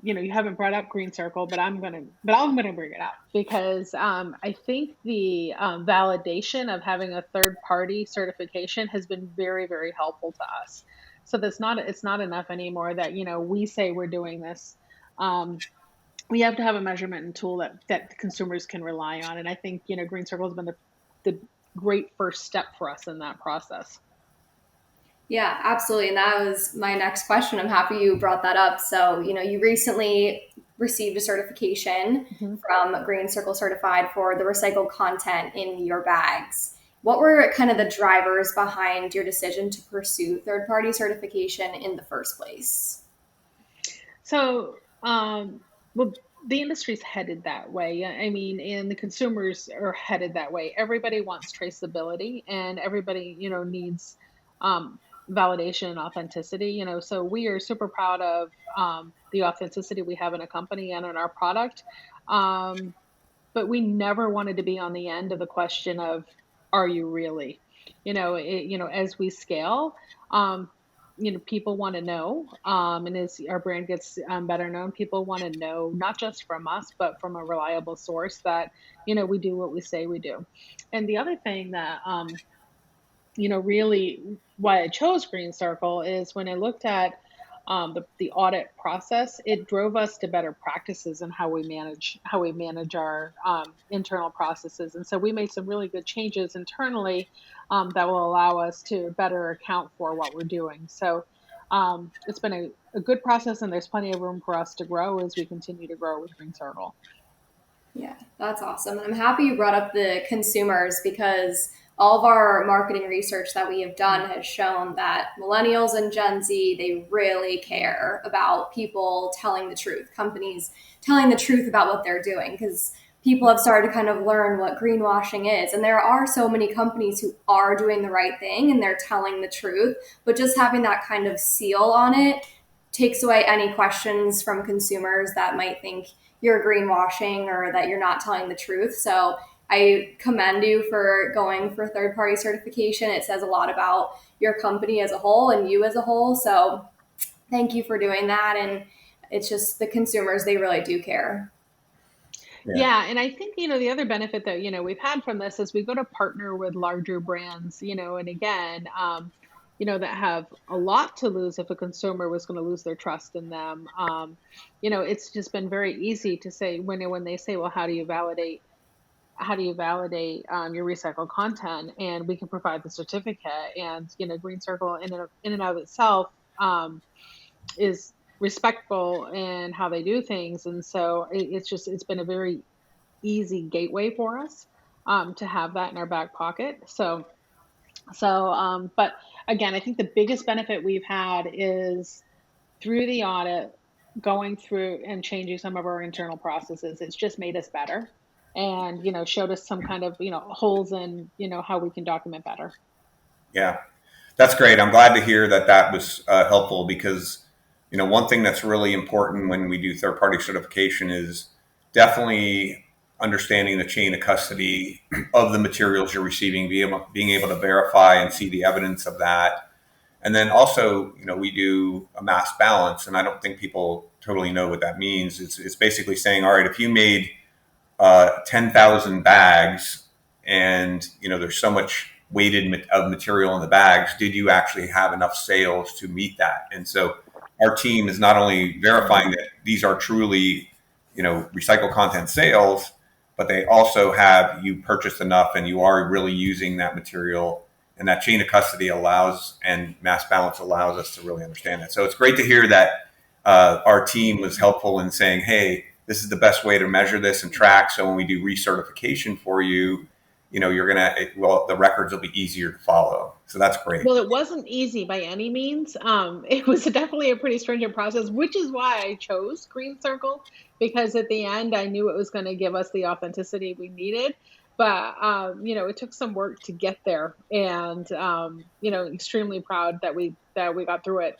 you haven't brought up GreenCircle, but I'm gonna bring it up because I think the validation of having a third party certification has been very, very helpful to us. So it's not enough anymore that we say we're doing this. Um, we have to have a measurement and tool that consumers can rely on, and I think GreenCircle has been the great first step for us in that process. Yeah, absolutely. And that was my next question. I'm happy you brought that up. So, you recently received a certification Mhm. from Green Circle Certified for the recycled content in your bags. What were kind of the drivers behind your decision to pursue third party certification in the first place? So, well, the industry's headed that way. I mean, and the consumers are headed that way. Everybody wants traceability, and everybody, needs um, validation and authenticity. So we are super proud of the authenticity we have in a company and in our product. Um, but we never wanted to be on the end of the question of, are you really? As we scale, um, people want to know, and as our brand gets better known, people want to know not just from us, but from a reliable source that we do what we say we do. And the other thing that really why I chose Green Circle is when I looked at the audit process, it drove us to better practices in how we manage our internal processes. And so we made some really good changes internally that will allow us to better account for what we're doing. So it's been a good process, and there's plenty of room for us to grow as we continue to grow with Green Circle. Yeah, that's awesome. And I'm happy you brought up the consumers because all of our marketing research that we have done has shown that millennials and Gen Z, they really care about people telling the truth, companies telling the truth about what they're doing because people have started to kind of learn what greenwashing is. And there are so many companies who are doing the right thing and they're telling the truth, but just having that kind of seal on it takes away any questions from consumers that might think you're greenwashing or that you're not telling the truth. So I commend you for going for third party certification. It says a lot about your company as a whole and you as a whole. So thank you for doing that. And it's just the consumers, they really do care. Yeah. Yeah, and I think, the other benefit that, we've had from this is we go to partner with larger brands, and again, that have a lot to lose if a consumer was going to lose their trust in them. It's just been very easy to say when they say, well, how do you validate your recycled content, and we can provide the certificate, and Green Circle in and of itself is respectful in how they do things, and so it's been a very easy gateway for us to have that in our back pocket. But again, I think the biggest benefit we've had is through the audit, going through and changing some of our internal processes. It's just made us better, and showed us some kind of holes in how we can document better. Yeah, that's great. I'm glad to hear that that was helpful because, one thing that's really important when we do third party certification is definitely understanding the chain of custody of the materials you're receiving, being able to verify and see the evidence of that. And then also, we do a mass balance, and I don't think people totally know what that means. It's basically saying, all right, if you made 10,000 bags and there's so much weighted of material in the bags, did you actually have enough sales to meet that? And so our team is not only verifying that these are truly recycled content sales, but they also have you purchased enough and you are really using that material, and that chain of custody allows, and mass balance allows us to really understand that. So it's great to hear that our team was helpful in saying, hey, this is the best way to measure this and track. So when we do recertification for you, the records will be easier to follow. So that's great. Well, it wasn't easy by any means. It was definitely a pretty stringent process, which is why I chose Green Circle, because at the end I knew it was going to give us the authenticity we needed. But it took some work to get there, and extremely proud that we got through it.